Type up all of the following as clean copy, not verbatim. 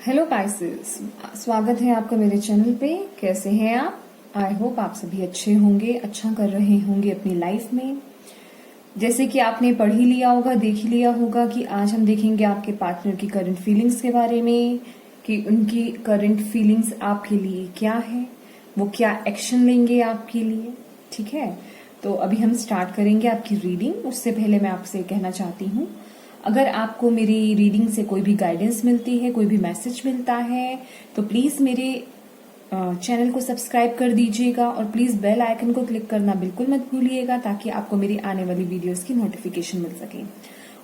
Hello Pisces, स्वागत है आपका मेरे चैनल पे। कैसे हैं आप? आई होप आप सभी अच्छे होंगे, अच्छा कर रहे होंगे अपनी लाइफ में। जैसे कि आपने पढ़ ही लिया होगा, देख ही लिया होगा कि आज हम देखेंगे आपके पार्टनर की करंट फीलिंग्स के बारे में, कि उनकी करंट फीलिंग्स आपके लिए क्या है, वो क्या एक्शन लेंगे आपके लिए। ठीक है, तो अभी हम स्टार्ट करेंगे आपकी रीडिंग। उससे पहले मैं आपसे कहना चाहती हूँ, अगर आपको मेरी रीडिंग से कोई भी गाइडेंस मिलती है, कोई भी मैसेज मिलता है, तो प्लीज मेरे चैनल को सब्सक्राइब कर दीजिएगा और प्लीज बेल आइकन को क्लिक करना बिल्कुल मत भूलिएगा, ताकि आपको मेरी आने वाली वीडियोस की नोटिफिकेशन मिल सके।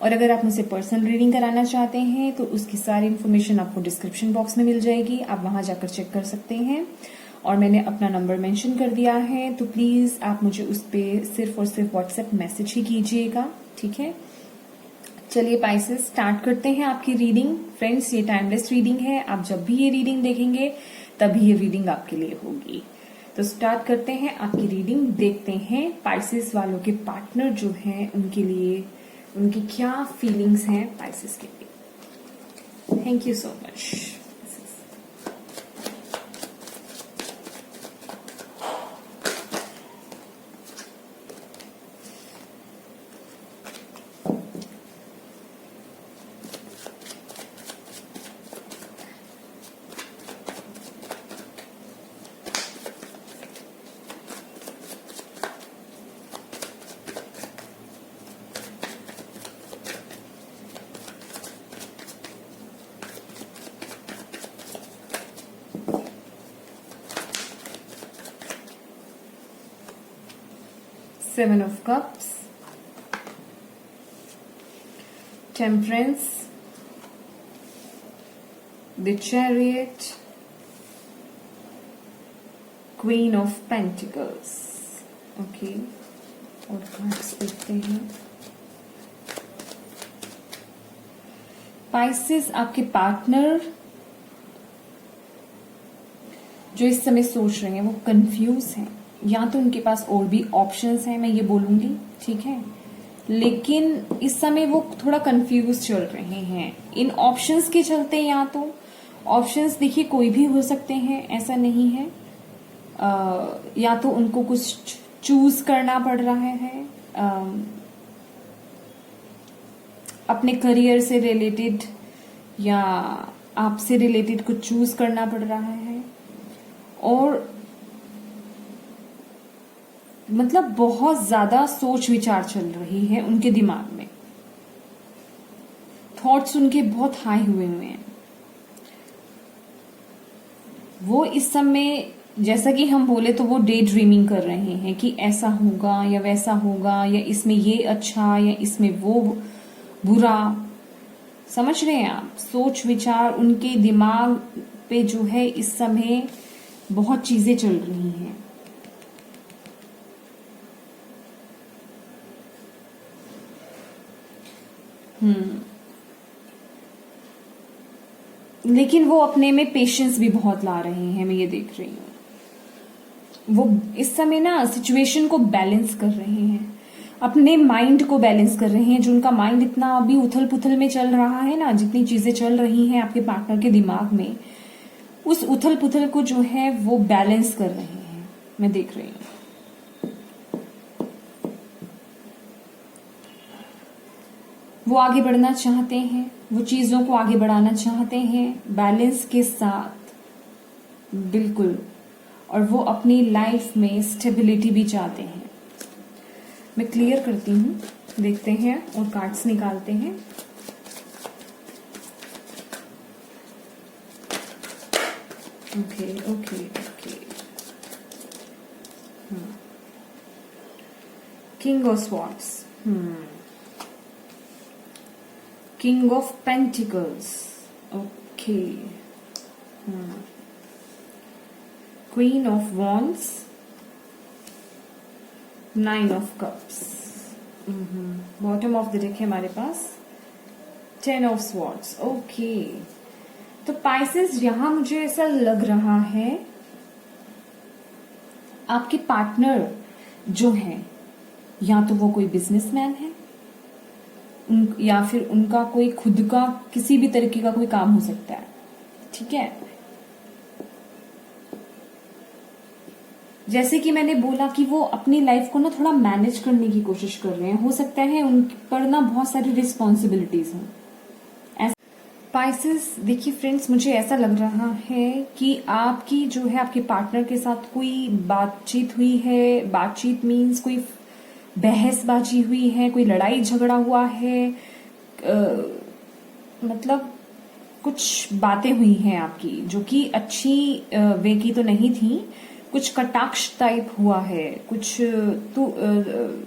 और अगर आप मुझसे पर्सनल रीडिंग कराना चाहते हैं तो उसकी सारी इन्फॉर्मेशन आपको डिस्क्रिप्शन बॉक्स में मिल जाएगी, आप वहां जाकर चेक कर सकते हैं। और मैंने अपना नंबर मेंशन कर दिया है, तो प्लीज आप मुझे उस पर सिर्फ और सिर्फ व्हाट्सएप मैसेज ही कीजिएगा। ठीक है, चलिए पाइसेस, स्टार्ट करते हैं आपकी रीडिंग। फ्रेंड्स, ये टाइमलेस रीडिंग है, आप जब भी ये रीडिंग देखेंगे तभी ये रीडिंग आपके लिए होगी। तो स्टार्ट करते हैं आपकी रीडिंग, देखते हैं पाइसेस वालों के पार्टनर जो हैं उनके लिए उनकी क्या फीलिंग्स हैं पाइसेस के लिए। Thank you so much. 7 of Cups, Temperance, the Chariot, Queen of Pentacles. Okay, और कार्ड्स देखते हैं। पाइसेस, आपके पार्टनर जो इस समय सोच रहे हैं वो कंफ्यूज हैं, या तो उनके पास और भी ऑप्शंस हैं, मैं ये बोलूंगी। ठीक है, लेकिन इस समय वो थोड़ा कंफ्यूज चल रहे हैं इन ऑप्शंस के चलते। या तो ऑप्शंस देखिए कोई भी हो सकते हैं, ऐसा नहीं है। या तो उनको कुछ चूज करना पड़ रहा है, अपने करियर से रिलेटेड या आपसे रिलेटेड कुछ चूज करना पड़ रहा है, और मतलब बहुत ज्यादा सोच विचार चल रही है उनके दिमाग में। थॉट्स उनके बहुत हाई हुए हैं। वो इस समय, जैसा कि हम बोले तो वो डे ड्रीमिंग कर रहे हैं कि ऐसा होगा या वैसा होगा, या इसमें ये अच्छा या इसमें वो बुरा। समझ रहे हैं आप? सोच विचार उनके दिमाग पे जो है इस समय बहुत चीजें चल रही हैं। लेकिन वो अपने में पेशेंस भी बहुत ला रहे हैं, मैं ये देख रही हूँ। वो इस समय ना सिचुएशन को बैलेंस कर रहे हैं, अपने माइंड को बैलेंस कर रहे हैं। जो उनका माइंड इतना अभी उथल पुथल में चल रहा है ना, जितनी चीजें चल रही हैं आपके पार्टनर के दिमाग में, उस उथल पुथल को जो है वो बैलेंस कर रहे हैं, मैं देख रही हूँ। वो आगे बढ़ना चाहते हैं, वो चीजों को आगे बढ़ाना चाहते हैं बैलेंस के साथ, बिल्कुल। और वो अपनी लाइफ में स्टेबिलिटी भी चाहते हैं। मैं क्लियर करती हूँ, देखते हैं और कार्ड्स निकालते हैं। Okay okay okay, king of swords, King of Pentacles, okay. Queen of Wands, 9 of Cups. Bottom of the deck है हमारे पास 10 of Swords, okay. तो पाइसेस, यहां मुझे ऐसा लग रहा है आपके पार्टनर जो है, या तो वो कोई बिजनेसमैन है, या फिर उनका कोई खुद का किसी भी तरीके का कोई काम हो सकता है। ठीक है। जैसे कि मैंने बोला कि वो अपनी लाइफ को ना थोड़ा मैनेज करने की कोशिश कर रहे हैं, हो सकता है उन पर ना बहुत सारी रिस्पॉन्सिबिलिटीज हों। स्पाइसेस, देखिए फ्रेंड्स, मुझे ऐसा लग रहा है कि आपकी जो है आपके पार्टनर के साथ कोई बातचीत हुई है। बातचीत मीन्स कोई बहसबाजी हुई है, कोई लड़ाई झगड़ा हुआ है, मतलब कुछ बातें हुई हैं आपकी जो कि अच्छी वे की तो नहीं थी। कुछ कटाक्ष टाइप हुआ है, कुछ तो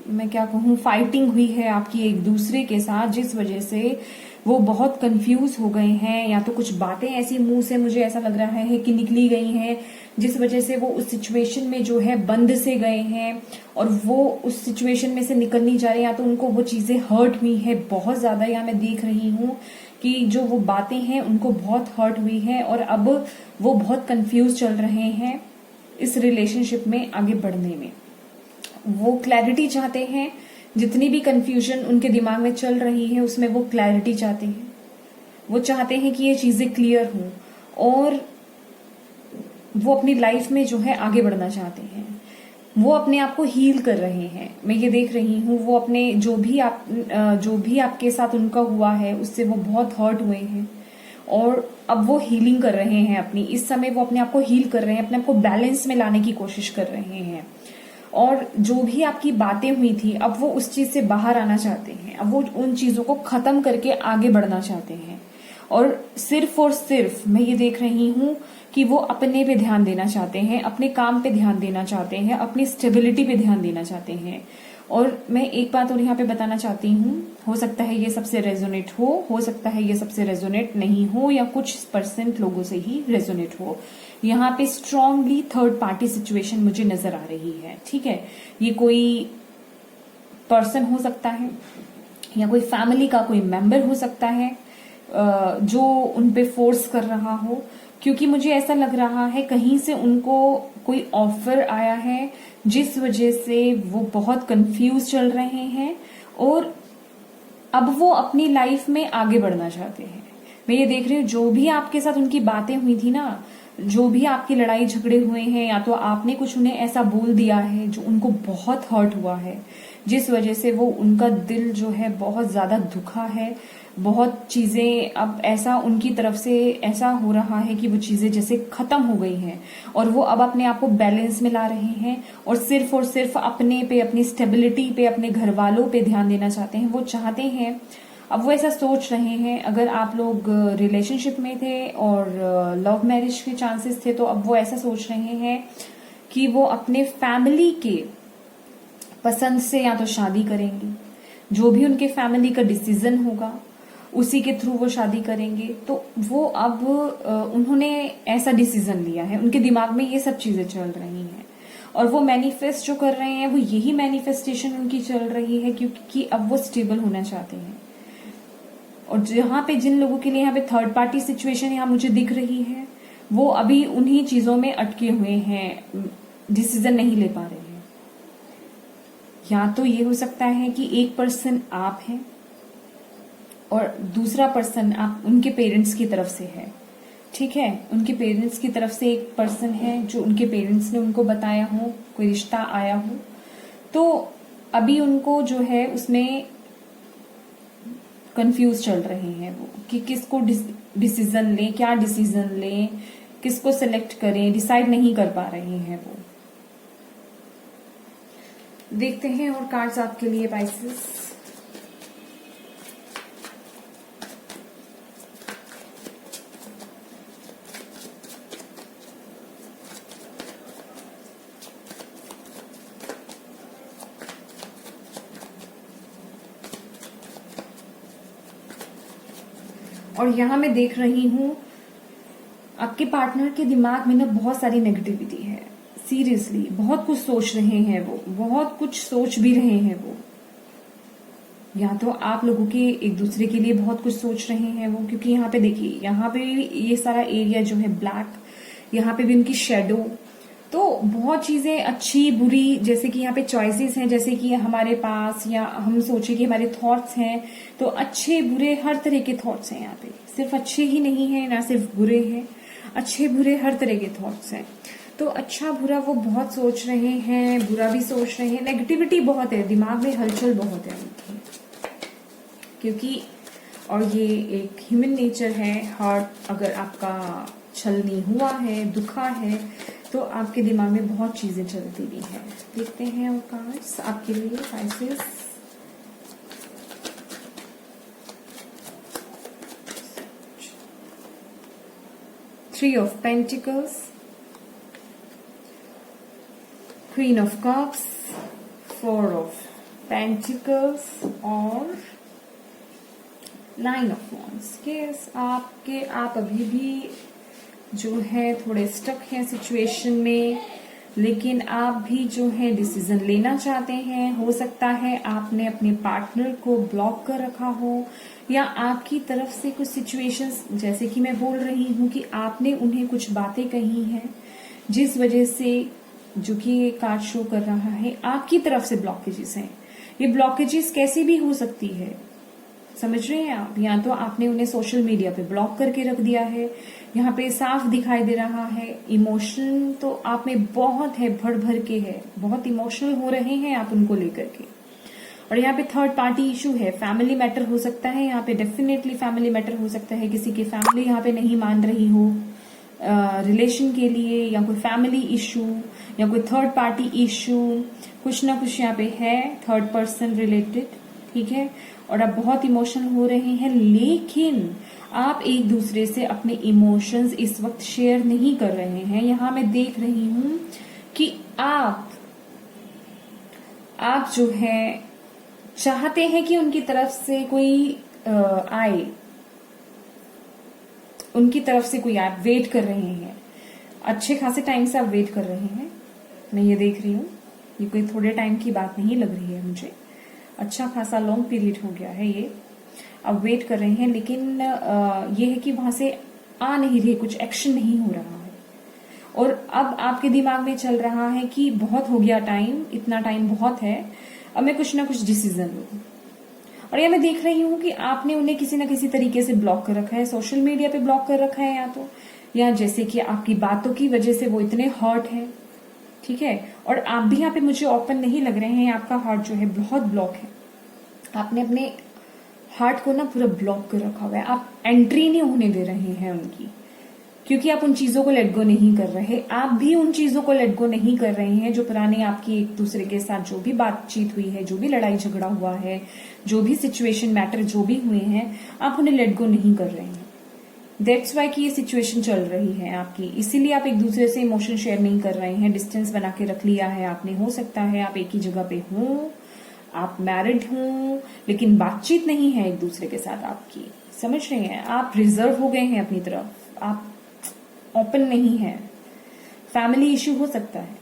मैं क्या कहूँ, फाइटिंग हुई है आपकी एक दूसरे के साथ, जिस वजह से वो बहुत कंफ्यूज हो गए हैं। या तो कुछ बातें ऐसी मुंह से मुझे ऐसा लग रहा है कि निकली गई हैं, जिस वजह से वो उस सिचुएशन में जो है बंद से गए हैं और वो उस सिचुएशन में से निकल नहीं जा रहे। या तो उनको वो चीजें हर्ट हुई है बहुत ज्यादा। या मैं देख रही हूँ कि जो वो बातें हैं उनको बहुत हर्ट हुई है और अब वो बहुत कंफ्यूज चल रहे हैं इस रिलेशनशिप में आगे बढ़ने में। वो क्लैरिटी चाहते हैं, जितनी भी कंफ्यूजन उनके दिमाग में चल रही है उसमें वो क्लैरिटी चाहते हैं। वो चाहते हैं कि ये चीजें क्लियर हों और वो अपनी लाइफ में जो है आगे बढ़ना चाहते हैं। वो अपने आप को हील कर रहे हैं, मैं ये देख रही हूँ। वो अपने जो भी आपके साथ उनका हुआ है उससे वो बहुत हर्ट हुए हैं और अब वो हीलिंग कर रहे हैं अपनी। इस समय वो अपने आप को हील कर रहे हैं, अपने आप को बैलेंस में लाने की कोशिश कर रहे हैं। और जो भी आपकी बातें हुई थी अब वो उस चीज से बाहर आना चाहते हैं। अब वो उन चीजों को खत्म करके आगे बढ़ना चाहते हैं और सिर्फ मैं ये देख रही हूँ कि वो अपने पे ध्यान देना चाहते हैं, अपने काम पे ध्यान देना चाहते हैं, अपनी स्टेबिलिटी पे ध्यान देना चाहते हैं। और मैं एक बात और यहाँ पे बताना चाहती हूँ, हो सकता है ये सबसे रेजोनेट हो सकता है ये सबसे रेजोनेट नहीं हो, या कुछ % लोगों से ही रेजोनेट हो। यहाँ पे स्ट्रांगली थर्ड पार्टी सिचुएशन मुझे नजर आ रही है, ठीक है। ये कोई पर्सन हो सकता है या कोई फैमिली का कोई मेंबर हो सकता है जो उनपे फोर्स कर रहा हो, क्योंकि मुझे ऐसा लग रहा है कहीं से उनको कोई ऑफर आया है जिस वजह से वो बहुत कंफ्यूज चल रहे हैं और अब वो अपनी लाइफ में आगे बढ़ना चाहते हैं। मैं ये देख रही हूँ जो भी आपके साथ उनकी बातें हुई थी ना, जो भी आपकी लड़ाई झगड़े हुए हैं, या तो आपने कुछ उन्हें ऐसा बोल दिया है जो उनको बहुत हर्ट हुआ है, जिस वजह से वो उनका दिल जो है बहुत ज्यादा दुखा है। बहुत चीजें अब ऐसा उनकी तरफ से ऐसा हो रहा है कि वो चीजें जैसे खत्म हो गई हैं और वो अब अपने आप को बैलेंस में ला रहे हैं और सिर्फ अपने पे, अपनी स्टेबिलिटी पे, अपने घर वालों पे ध्यान देना चाहते हैं। वो चाहते हैं, अब वो ऐसा सोच रहे हैं, अगर आप लोग रिलेशनशिप में थे और लव मैरिज के चांसेस थे तो अब वो ऐसा सोच रहे हैं कि वो अपने फैमिली के पसंद से या तो शादी करेंगे, जो भी उनके फैमिली का डिसीजन होगा उसी के थ्रू वो शादी करेंगे। तो वो अब उन्होंने ऐसा डिसीजन लिया है, उनके दिमाग में ये सब चीजें चल रही हैं और वो मैनिफेस्ट जो कर रहे हैं वो यही मैनिफेस्टेशन उनकी चल रही है, क्योंकि अब वो स्टेबल होना चाहते हैं। और जहां पे जिन लोगों के लिए यहाँ पे थर्ड पार्टी सिचुएशन यहाँ मुझे दिख रही है, वो अभी उन्हीं चीजों में अटके हुए हैं, डिसीजन नहीं ले पा रहे हैं। या तो ये हो सकता है कि एक पर्सन आप हैं और दूसरा पर्सन आप उनके पेरेंट्स की तरफ से है, ठीक है। उनके पेरेंट्स की तरफ से एक पर्सन है जो उनके पेरेंट्स ने उनको बताया हो, कोई रिश्ता आया हो, तो अभी उनको जो है उसमें कंफ्यूज चल रहे हैं वो कि किसको डिसीजन लें, क्या डिसीजन लें, किसको सेलेक्ट करें, डिसाइड नहीं कर पा रहे हैं वो। देखते हैं और कार्ड्स आपके लिए पाइसेस। और यहां मैं देख रही हूं आपके पार्टनर के दिमाग में ना बहुत सारी नेगेटिविटी है। सीरियसली बहुत कुछ सोच रहे हैं वो, बहुत कुछ सोच भी रहे हैं वो। या तो आप लोगों के एक दूसरे के लिए बहुत कुछ सोच रहे हैं वो, क्योंकि यहाँ पे देखिए, यहाँ पे ये सारा एरिया जो है ब्लैक, यहाँ पे भी उनकी शेडो, तो बहुत चीजें अच्छी बुरी, जैसे कि यहाँ पे चॉइसेस हैं, जैसे कि हमारे पास, या हम सोचे कि हमारे थॉट्स हैं, तो अच्छे बुरे हर तरह के थॉट्स हैं यहाँ पे, सिर्फ अच्छे ही नहीं है ना सिर्फ बुरे हैं। अच्छे बुरे हर तरह के थॉट्स हैं। तो अच्छा बुरा वो बहुत सोच रहे हैं, बुरा भी सोच रहे हैं, नेगेटिविटी बहुत है, दिमाग में हलचल बहुत है उनकी, क्योंकि और ये एक ह्यूमन नेचर है। हार्ट अगर आपका छलनी हुआ है, दुखा है, तो आपके दिमाग में बहुत चीजें चलती भी हैं। देखते हैं और कार्ड्स आपके लिए Pisces. Three of pentacles, queen of cups, four of pentacles और नाइन ऑफ वॉन्ड्स। केस आप अभी भी जो है थोड़े स्टक हैं सिचुएशन में, लेकिन आप भी जो है डिसीजन लेना चाहते हैं। हो सकता है आपने अपने पार्टनर को ब्लॉक कर रखा हो, या आपकी तरफ से कुछ सिचुएशंस, जैसे कि मैं बोल रही हूं कि आपने उन्हें कुछ बातें कही हैं जिस वजह से, जो कि ये कार्ड शो कर रहा है, आपकी तरफ से ब्लॉकेजेस हैं। ये ब्लॉकेजेस कैसी भी हो सकती है, समझ रहे हैं आप? या तो आपने उन्हें सोशल मीडिया पे ब्लॉक करके रख दिया है, यहाँ पे साफ दिखाई दे रहा है। इमोशन तो आप में बहुत है, भर भर के है, बहुत इमोशनल हो रहे हैं आप उनको लेकर के। और यहाँ पे थर्ड पार्टी इशू है, फैमिली मैटर हो सकता है, यहाँ पे डेफिनेटली फैमिली मैटर हो सकता है। किसी की फैमिली यहाँ पे नहीं मान रही हो रिलेशन के लिए, या कोई फैमिली इशू, या कोई थर्ड पार्टी इशू, कुछ ना कुछ यहाँ पे है, थर्ड पर्सन रिलेटेड, ठीक है। और आप बहुत इमोशनल हो रहे हैं, लेकिन आप एक दूसरे से अपने इमोशंस इस वक्त शेयर नहीं कर रहे हैं। यहां मैं देख रही हूं कि आप जो है चाहते हैं कि उनकी तरफ से कोई आए, उनकी तरफ से कोई आप वेट कर रहे हैं, अच्छे खासे टाइम से आप वेट कर रहे हैं। मैं ये देख रही हूँ, ये कोई थोड़े टाइम की बात नहीं लग रही है मुझे, अच्छा खासा लॉन्ग पीरियड हो गया है ये। अब वेट कर रहे हैं, लेकिन ये है कि वहां से आ नहीं रही, कुछ एक्शन नहीं हो रहा है। और अब आपके दिमाग में चल रहा है कि बहुत हो गया टाइम, इतना टाइम बहुत है, अब मैं कुछ ना कुछ डिसीजन लूं। और ये मैं देख रही हूं कि आपने उन्हें किसी ना किसी तरीके से ब्लॉक कर रखा है, सोशल मीडिया पे ब्लॉक कर रखा है, या जैसे कि आपकी बातों की वजह से वो इतने हर्ट है, ठीक है। और आप भी यहाँ पे मुझे ओपन नहीं लग रहे हैं, आपका हार्ट जो है बहुत ब्लॉक है। आपने अपने हार्ट को ना पूरा ब्लॉक कर रखा हुआ है, आप एंट्री नहीं होने दे रहे हैं उनकी, क्योंकि आप उन चीजों को लेट गो नहीं कर रहे। आप भी उन चीजों को लेट गो नहीं कर रहे हैं जो पुरानी आपकी एक दूसरे के साथ जो भी बातचीत हुई है, जो भी लड़ाई झगड़ा हुआ है, जो भी सिचुएशन मैटर जो भी हुए हैं, आप उन्हें लेट गो नहीं कर रहे हैं। दैट्स वाई कि ये सिचुएशन चल रही है आपकी, इसीलिए आप एक दूसरे से इमोशन शेयर नहीं कर रहे हैं, डिस्टेंस बना के रख लिया है आपने। हो सकता है आप एक ही जगह पे हो, आप मैरिड हो, लेकिन बातचीत नहीं है एक दूसरे के साथ आपकी, समझ रहे हैं? आप रिजर्व हो गए हैं अपनी तरफ, आप ओपन नहीं है, फैमिली इश्यू हो सकता है।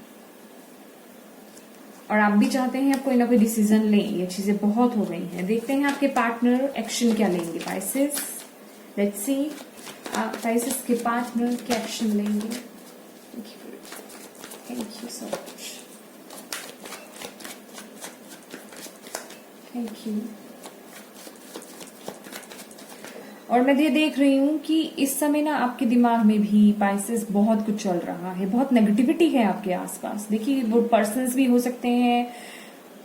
और आप भी चाहते हैं आप कोई ना कोई डिसीजन लें, ये चीजें बहुत हो गई हैं। देखते हैं आपके पार्टनर एक्शन क्या लेंगे। पाइसेस, लेट्स सी पाइसेस के पार्टनर क्या एक्शन लेंगे। Thank you so much, thank you. और मैं ये देख रही हूं कि इस समय ना आपके दिमाग में भी पाइसेस बहुत कुछ चल रहा है, बहुत नेगेटिविटी है आपके आसपास। देखिए, वो पर्सन्स भी हो सकते हैं,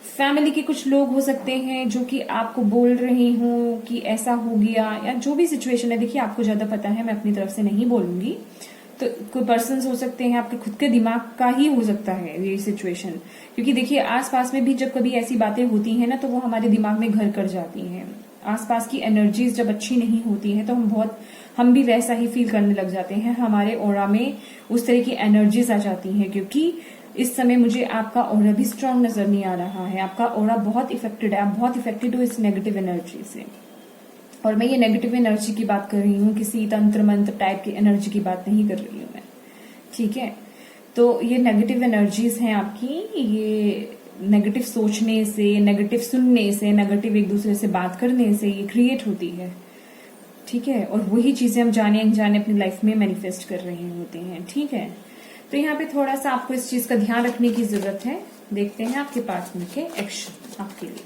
फैमिली के कुछ लोग हो सकते हैं जो कि आपको बोल रहे हो कि ऐसा हो गया, या जो भी सिचुएशन है। देखिए, आपको ज्यादा पता है, मैं अपनी तरफ से नहीं बोलूंगी। तो कोई पर्सन्स हो सकते हैं, आपके खुद के दिमाग का ही हो सकता है ये सिचुएशन, क्योंकि देखिए आसपास में भी जब कभी ऐसी बातें होती हैं ना, तो वो हमारे दिमाग में घर कर जाती हैं। आसपास की एनर्जीज जब अच्छी नहीं होती हैं तो हम भी वैसा ही फील करने लग जाते हैं, हमारे ऑरा में उस तरह की एनर्जीज आ जाती हैं। क्योंकि इस समय मुझे आपका ऑरा भी स्ट्रांग नजर नहीं आ रहा है, आपका ऑरा बहुत इफेक्टेड है, आप बहुत इफेक्टेड हो इस नेगेटिव एनर्जी से। और मैं ये नेगेटिव एनर्जी की बात कर रही हूँ, किसी तंत्र मंत्र टाइप की एनर्जी की बात नहीं कर रही हूँ मैं, ठीक है। तो ये नेगेटिव एनर्जीज हैं आपकी, ये नेगेटिव सोचने से, नेगेटिव सुनने से, नेगेटिव एक दूसरे से बात करने से ये क्रिएट होती है, ठीक है। और वही चीजें हम जाने अनजाने अपनी लाइफ में मैनिफेस्ट कर रहे होते हैं, ठीक है। तो यहाँ पे थोड़ा सा आपको इस चीज का ध्यान रखने की जरूरत है। देखते हैं आपके पार्टनर के एक्शन आपके लिए।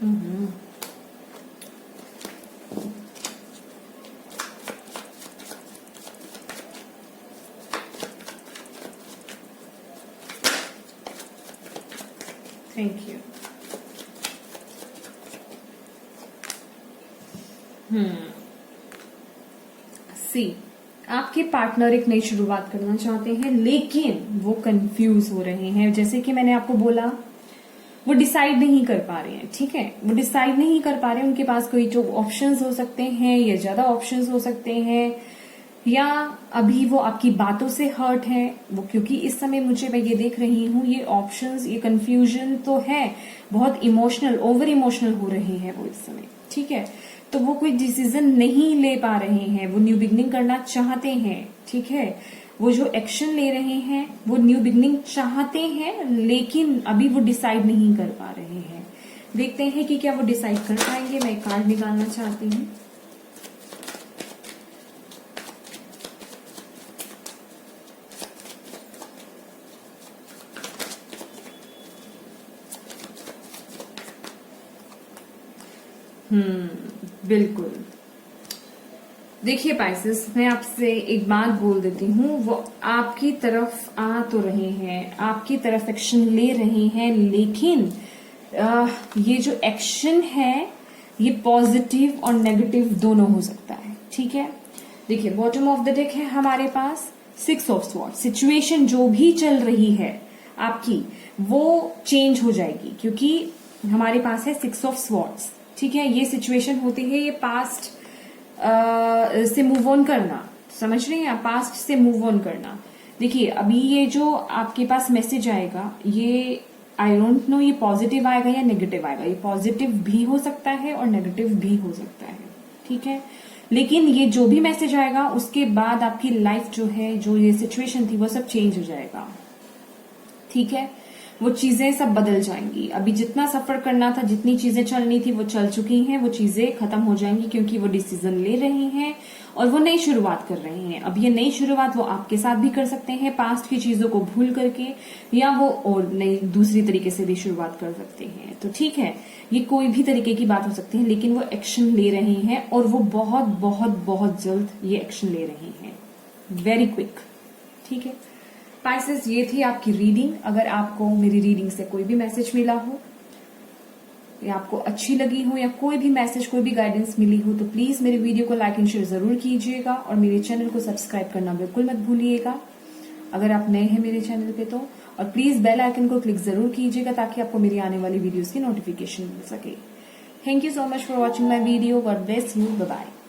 Thank you. सी, आपके पार्टनर एक नई शुरुआत करना चाहते हैं लेकिन वो कंफ्यूज हो रहे हैं। जैसे कि मैंने आपको बोला, वो डिसाइड नहीं कर पा रहे हैं। ठीक है, वो डिसाइड नहीं कर पा रहे हैं। उनके पास कोई जो ऑप्शंस हो सकते हैं या ज्यादा ऑप्शंस हो सकते हैं, या अभी वो आपकी बातों से हर्ट है वो, क्योंकि इस समय मैं ये देख रही हूँ, ये ऑप्शंस, ये कंफ्यूजन तो है, बहुत इमोशनल, ओवर इमोशनल हो रहे हैं वो इस समय। ठीक है, तो वो कोई डिसीजन नहीं ले पा रहे हैं। वो न्यू बिगनिंग करना चाहते हैं। ठीक है, वो जो एक्शन ले रहे हैं वो न्यू बिगनिंग चाहते हैं, लेकिन अभी वो डिसाइड नहीं कर पा रहे हैं। देखते हैं कि क्या वो डिसाइड कर पाएंगे। मैं एक कार्ड निकालना चाहती हूँ। बिल्कुल। देखिए पाइसेस, मैं आपसे एक बात बोल देती हूँ, वो आपकी तरफ आ तो रहे हैं, आपकी तरफ एक्शन ले रहे हैं, लेकिन ये जो एक्शन है ये पॉजिटिव और नेगेटिव दोनों हो सकता है। ठीक है, देखिए बॉटम ऑफ द डेक है हमारे पास 6 ऑफ स्वॉर्ड। सिचुएशन जो भी चल रही है आपकी, वो चेंज हो जाएगी, क्योंकि हमारे पास है 6 ऑफ स्वॉर्ड्स। ठीक है, ये सिचुएशन होती है, ये पास्ट से मूव ऑन करना, समझ रहे हैं, पास्ट से मूव ऑन करना। देखिए अभी ये जो आपके पास मैसेज आएगा, ये आई डोंट नो ये पॉजिटिव आएगा या नेगेटिव आएगा। ये पॉजिटिव भी हो सकता है और नेगेटिव भी हो सकता है। ठीक है, लेकिन ये जो भी मैसेज आएगा उसके बाद आपकी लाइफ जो है, जो ये सिचुएशन थी, वो सब चेंज हो जाएगा। ठीक है, वो चीजें सब बदल जाएंगी। अभी जितना सफर करना था, जितनी चीजें चलनी थी, वो चल चुकी हैं। वो चीजें खत्म हो जाएंगी, क्योंकि वो डिसीजन ले रहे हैं और वो नई शुरुआत कर रहे हैं। अब ये नई शुरुआत वो आपके साथ भी कर सकते हैं, पास्ट की चीजों को भूल करके, या वो और नई दूसरी तरीके से भी शुरुआत कर सकते हैं। तो ठीक है, ये कोई भी तरीके की बात हो सकती है, लेकिन वो एक्शन ले रहे हैं और वो बहुत बहुत बहुत जल्द ये एक्शन ले रहे हैं, वेरी क्विक। ठीक है पाइसेस, ये थी आपकी रीडिंग। अगर आपको मेरी रीडिंग से कोई भी मैसेज मिला हो, या आपको अच्छी लगी हो, या कोई भी मैसेज, कोई भी गाइडेंस मिली हो, तो प्लीज मेरे वीडियो को लाइक एंड शेयर जरूर कीजिएगा और मेरे चैनल को सब्सक्राइब करना बिल्कुल मत भूलिएगा अगर आप नए हैं मेरे चैनल पे तो। और प्लीज बेल आइकन को क्लिक जरूर कीजिएगा ताकि आपको मेरी आने वाली वीडियोस की नोटिफिकेशन मिल सके। Thank you so much for watching my video. God bless you. Bye bye.